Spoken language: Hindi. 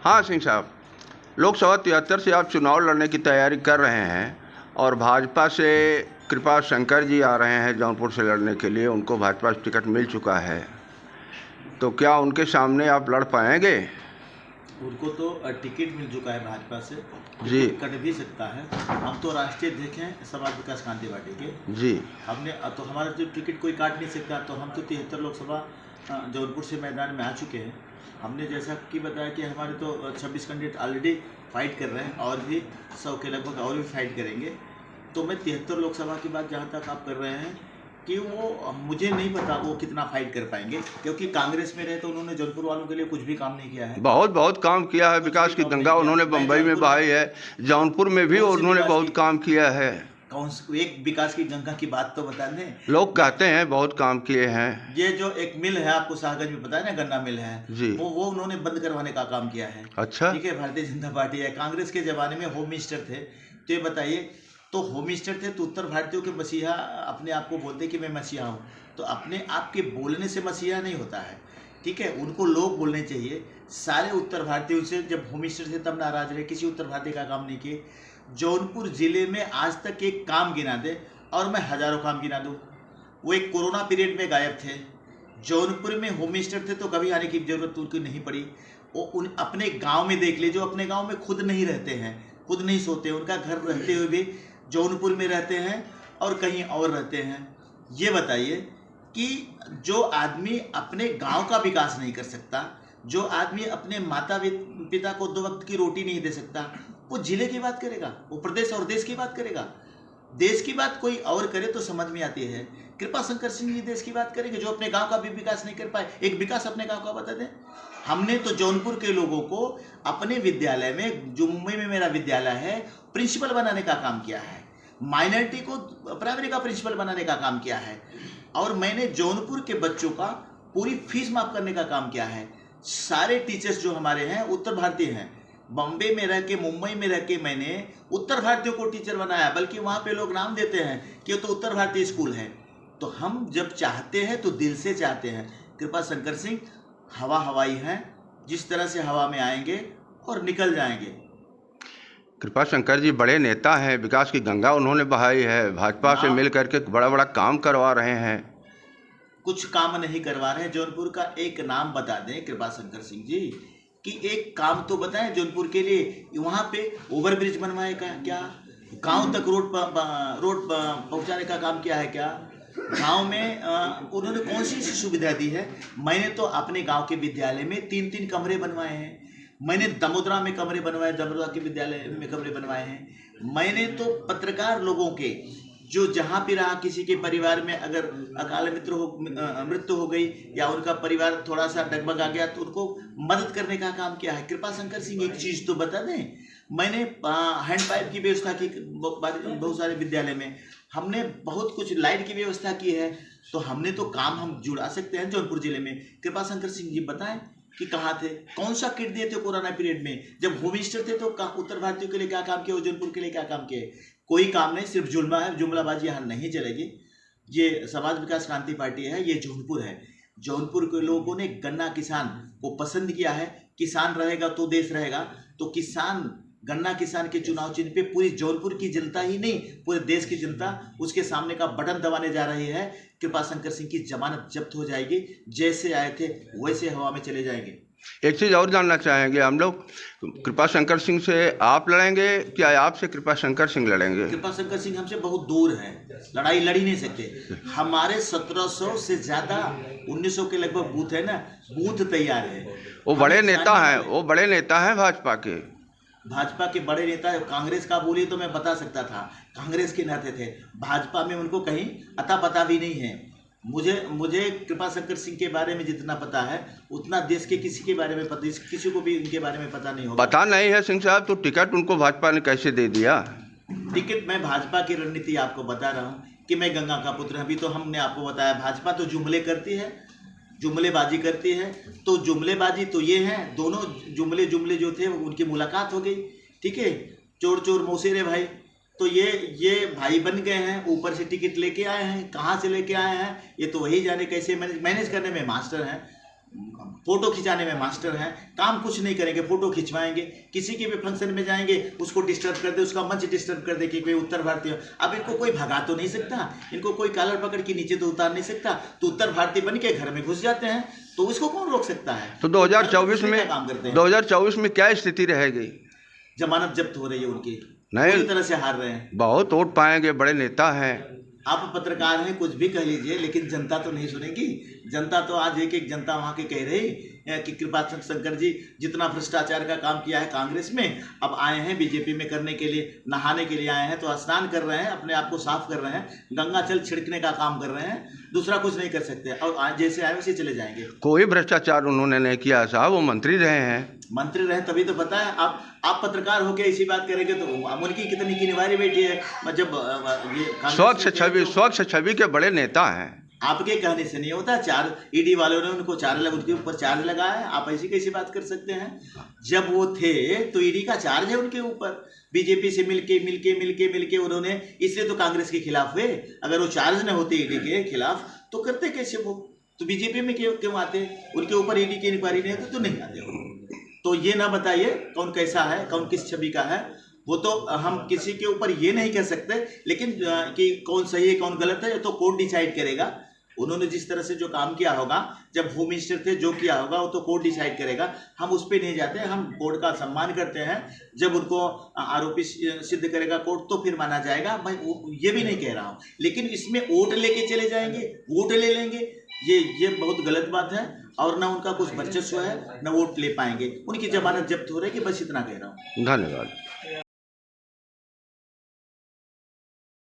हाँ सिंह साहब, लोकसभा 73 से आप चुनाव लड़ने की तैयारी कर रहे हैं और भाजपा से कृपा शंकर जी आ रहे हैं जौनपुर से लड़ने के लिए। उनको भाजपा से टिकट मिल चुका है, तो क्या उनके सामने आप लड़ पाएंगे? उनको तो टिकट मिल चुका है भाजपा से, जी कट भी सकता है। हम तो राष्ट्रीय अध्यक्ष हैं समाज विकास क्रांति पार्टी के जी। हमने तो हमारा जो टिकट कोई काट नहीं सकता। तो हम तो 73 लोकसभा जौनपुर से मैदान में आ चुके हैं। हमने जैसा कि बताया कि हमारे तो 26 कैंडिडेट ऑलरेडी फाइट कर रहे हैं और भी 100 के लगभग और भी फाइट करेंगे। तो मैं 73 लोकसभा की बात जहाँ तक आप कर रहे हैं कि वो मुझे नहीं पता वो कितना फाइट कर पाएंगे, क्योंकि कांग्रेस में रहे तो उन्होंने जौनपुर वालों के लिए कुछ भी काम नहीं किया है। बहुत काम किया है। विकास की गंगा उन्होंने बम्बई में बहाई है, जौनपुर में भी उन्होंने बहुत काम किया है। कौन एक विकास की गंगा की बात तो बता दें। लोग कहते हैं बहुत काम किए हैं। ये जो एक मिल है आपको शाहगंज में पता है ना, गन्ना मिल है जी, वो उन्होंने बंद करवाने का काम किया है। अच्छा, ठीक है। भारतीय जनता पार्टी है। कांग्रेस के जमाने में होम मिनिस्टर थे, तो ये बताइए, तो होम मिनिस्टर थे तो उत्तर भारतीयों के मसीहा अपने आप को बोलते कि मैं मसीहा हूँ। तो अपने आप के बोलने से मसीहा नहीं होता है। ठीक है, उनको लोग बोलने चाहिए। सारे उत्तर भारतीयों से जब होम मिनिस्टर थे तब नाराज रहे, किसी उत्तर भारतीय का काम नहीं किए। जौनपुर जिले में आज तक एक काम गिना दे और मैं हजारों काम गिना दूँ। वो एक कोरोना पीरियड में गायब थे। जौनपुर में होम मिनिस्टर थे तो कभी आने की जरूरत उनको नहीं पड़ी। वो उन अपने गांव में देख ले, जो अपने गांव में खुद नहीं रहते हैं, खुद नहीं सोते, उनका घर रहते हुए भी जौनपुर में रहते हैं और कहीं और रहते हैं। ये बताइए कि जो आदमी अपने गांव का विकास नहीं कर सकता, जो आदमी अपने माता पिता को 2 वक्त की रोटी नहीं दे सकता, वो जिले की बात करेगा, वो प्रदेश और देश की बात करेगा। देश की बात कोई और करे तो समझ में आती है। कृपा शंकर सिंह जी देश की बात करेंगे जो अपने गांव का भी विकास नहीं कर पाए। एक विकास अपने गांव का बता दें। हमने तो जौनपुर के लोगों को अपने विद्यालय में, जो मुंबई में मेरा विद्यालय है, प्रिंसिपल बनाने का काम किया है। माइनॉरिटी को प्राइमरी का प्रिंसिपल बनाने का काम किया है। और मैंने जौनपुर के बच्चों का पूरी फीस माफ करने का काम किया है। सारे टीचर्स जो हमारे हैं उत्तर भारतीय हैं। बॉम्बे में रह के, मुंबई में रह के मैंने उत्तर भारतीयों को टीचर बनाया, बल्कि वहाँ पे लोग नाम देते हैं कि ये तो उत्तर भारतीय स्कूल है। तो हम जब चाहते हैं तो दिल से चाहते हैं। कृपा शंकर सिंह हवाई हैं, जिस तरह से हवा में आएंगे और निकल जाएंगे। कृपा शंकर जी बड़े नेता हैं, विकास की गंगा उन्होंने बहाई है, भाजपा से मिल करके बड़ा काम करवा रहे हैं। कुछ काम नहीं करवा रहे हैं। जौनपुर का एक नाम बता दें कृपा शंकर सिंह जी, कि एक काम तो बताएं जौनपुर के लिए। वहाँ पे ओवरब्रिज बनवाए का क्या? गांव तक रोड पहुँचाने का काम किया है क्या? गांव में उन्होंने कौन सी सुविधा दी है? मैंने तो अपने गांव के विद्यालय में 3-3 कमरे बनवाए हैं। मैंने दमोदरा में कमरे बनवाए, दमोदरा के विद्यालय में कमरे बनवाए हैं। मैंने तो पत्रकार लोगों के, जो जहाँ भी रहा, किसी के परिवार में अगर अकाल मृत्यु हो गई या उनका परिवार थोड़ा सा डगमगा गया तो उनको मदद करने का काम किया है। कृपा शंकर सिंह एक चीज़ तो बता दें, मैंने हैंडपाइप की व्यवस्था की बहुत सारे विद्यालय में। हमने बहुत कुछ लाइट की व्यवस्था की है। तो हमने तो काम हम जुड़ा सकते हैं जौनपुर जिले में। कृपा शंकर सिंह जी बताएं कि कहाँ थे, कौन सा किट दिए थे कोरोना पीरियड में? जब होम मिनिस्टर थे तो उत्तर भारतीयों के लिए क्या काम किया, जौनपुर के लिए क्या काम किए? कोई काम नहीं, सिर्फ जुल्मा है। जुमलाबाजी यहाँ नहीं चलेगी। ये समाज विकास क्रांति पार्टी है, ये जौनपुर है। जौनपुर के लोगों ने गन्ना किसान को पसंद किया है। किसान रहेगा तो देश रहेगा। तो किसान, गन्ना किसान के चुनाव चिन्ह पे पूरी जौनपुर की जनता ही नहीं, पूरे देश की जनता उसके सामने का बटन दबाने जा रही है। कृपा शंकर सिंह की जमानत जब्त हो जाएगी। जैसे आए थे वैसे हवा में चले जाएंगे। एक चीज़ और जानना चाहेंगे हम लोग, कृपा शंकर सिंह से आप लड़ेंगे क्या आपसे कृपा शंकर सिंह लड़ेंगे? कृपा शंकर सिंह हमसे बहुत दूर है, लड़ाई लड़ ही नहीं सकते। हमारे 1700 से ज़्यादा 1900 के लगभग बूथ है ना, बूथ तैयार है। वो बड़े नेता हैं, वो बड़े नेता हैं भाजपा के। भाजपा के बड़े नेता कांग्रेस का बोली तो मैं बता सकता था, कांग्रेस के नेता थे। भाजपा में उनको कहीं अता पता भी नहीं है। मुझे कृपा शंकर सिंह के बारे में जितना पता है उतना देश के किसी के बारे में पता, किसी को भी इनके बारे में पता नहीं होगा। पता नहीं है सिंह साहब, तो टिकट उनको भाजपा ने कैसे दे दिया? टिकट, मैं भाजपा की रणनीति आपको बता रहा हूँ कि मैं गंगा का पुत्र। अभी तो हमने आपको बताया भाजपा तो जुमले करती है, जुमलेबाजी करती है। तो जुमलेबाजी तो ये है, दोनों जुमले जो थे उनकी मुलाकात हो गई। ठीक है, चोर मौसेरे भाई। तो ये भाई बन गए हैं, ऊपर से टिकट लेके आए हैं। कहाँ से लेके आए हैं ये तो वही जाने, कैसे मैनेज करने में मास्टर हैं। फोटो खिंचाने में मास्टर हैं, काम कुछ नहीं करेंगे, फोटो खिंचवाएंगे, किसी के भी फंक्शन में जाएंगे उसको डिस्टर्ब कर दे, उसका मंच डिस्टर्ब कर दे कि कोई उत्तर भारतीय। अब इनको कोई भगा तो नहीं सकता, इनको कोई कॉलर पकड़ के नीचे तो उतार नहीं सकता, तो उत्तर भारतीय बन के घर में घुस जाते हैं, तो इसको कौन रोक सकता है। तो 2024 में काम करते हैं, 2024 में क्या स्थिति रहेगी? जमानत जब्त हो रही है उनकी, नहीं, पूरी तरह से हार रहे हैं। बहुत वोट पाएंगे, बड़े नेता हैं। आप पत्रकार हैं, कुछ भी कह लीजिए, लेकिन जनता तो नहीं सुनेगी। जनता तो आज एक जनता वहाँ के कह रही कि कृपा शंकर जी जितना भ्रष्टाचार का काम किया है कांग्रेस में, अब आए हैं बीजेपी में करने के लिए, नहाने के लिए आए हैं, तो स्नान कर रहे हैं, अपने आप को साफ कर रहे हैं, गंगा जल छिड़कने का काम कर रहे हैं, दूसरा कुछ नहीं कर सकते। और आज जैसे आए वैसे चले जाएंगे। कोई भ्रष्टाचार उन्होंने नहीं किया साहब, वो मंत्री रहे हैं। मंत्री रहे तभी तो पता है। आप पत्रकार होकर ऐसी बात करेंगे तो उनकी कितनी किनिवारी बैठी है। जब ये स्वच्छ छवि के बड़े नेता हैं। आपके कहने से नहीं होता। ईडी वालों ने उनको उनके ऊपर चार्ज लगाया है, आप ऐसी कैसी बात कर सकते हैं। जब वो थे तो ईडी का चार्ज है उनके ऊपर, बीजेपी से मिलके उन्होंने, इसलिए तो कांग्रेस के खिलाफ हुए। अगर वो चार्ज न होते ईडी के खिलाफ तो करते कैसे वो, तो बीजेपी में क्यों आते। उनके ऊपर ईडी की इंक्वायरी नहीं होती तो नहीं आते वो। तो ये ना बताइए कौन कैसा है, कौन किस छवि का है, वो तो हम किसी के ऊपर ये नहीं कह सकते। लेकिन कि कौन सही है कौन गलत है ये तो कोर्ट डिसाइड करेगा। उन्होंने जिस तरह से जो काम किया होगा, जब होम मिनिस्टर थे जो किया होगा वो तो कोर्ट डिसाइड करेगा। हम उस पर नहीं जाते, हम कोर्ट का सम्मान करते हैं। जब उनको आरोपी सिद्ध करेगा कोर्ट तो फिर माना जाएगा। मैं ये भी नहीं कह रहा हूँ, लेकिन इसमें वोट लेके चले जाएंगे, वोट ले लेंगे, ये बहुत गलत बात है। और ना उनका कुछ वर्चस्व है, ना वोट ले पाएंगे। उनकी जमानत जब्त हो रही है, कि बस इतना कह रहा हूँ। धन्यवाद।